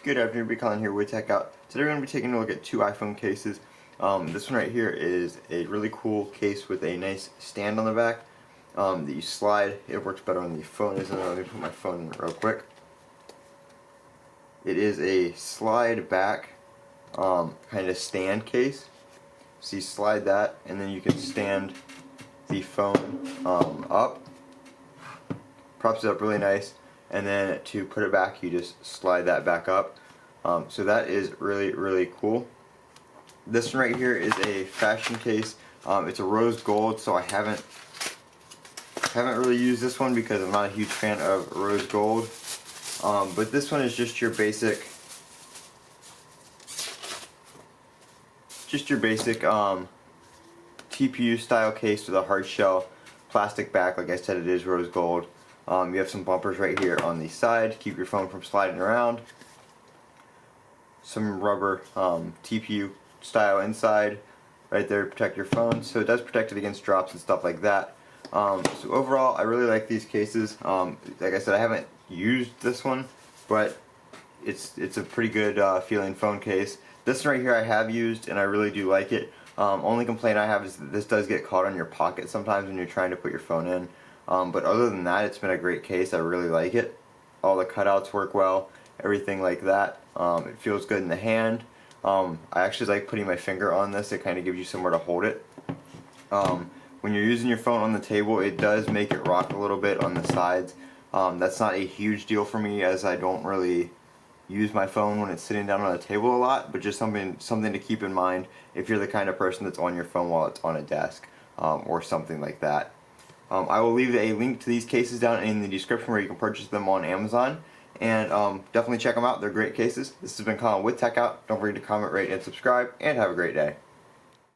Good afternoon, Colin here with Techout. Today we're going to be taking a look at two iPhone cases. This one right here is a really cool case with a nice stand on the back that you slide. It works better on the phone, isn't it? Let me put my phone in real quick. It is a slide back kind of stand case. So you slide that and then you can stand the phone up. Props it up really nice. And then to put it back, you just slide that back up. So that is really cool. This one right here is a fashion case. It's a rose gold, so I haven't really used this one because I'm not a huge fan of rose gold. But this one is just your basic TPU style case with a hard shell plastic back. Like I said, it is rose gold. You have some bumpers right here on the side to keep your phone from sliding around. Some rubber TPU style inside right there to protect your phone. So it does protect it against drops and stuff like that. So overall, I really like these cases. Like I said, I haven't used this one, but it's a pretty good feeling phone case. This one right here I have used and I really do like it. Only complaint I have is that this does get caught on your pocket sometimes when you're trying to put your phone in. But other than that, it's been a great case. I really like it. All the cutouts work well, everything like that. It feels good in the hand. I actually like putting my finger on this. It kind of gives you somewhere to hold it. When you're using your phone on the table, it does make it rock a little bit on the sides. That's not a huge deal for me, as I don't really use my phone when it's sitting down on a table a lot, but just something to keep in mind if you're the kind of person that's on your phone while it's on a desk or something like that. I will leave a link to these cases down in the description where you can purchase them on Amazon, and definitely check them out. They're great cases. This has been Colin with Techout. Don't forget to comment, rate, and subscribe, and have a great day.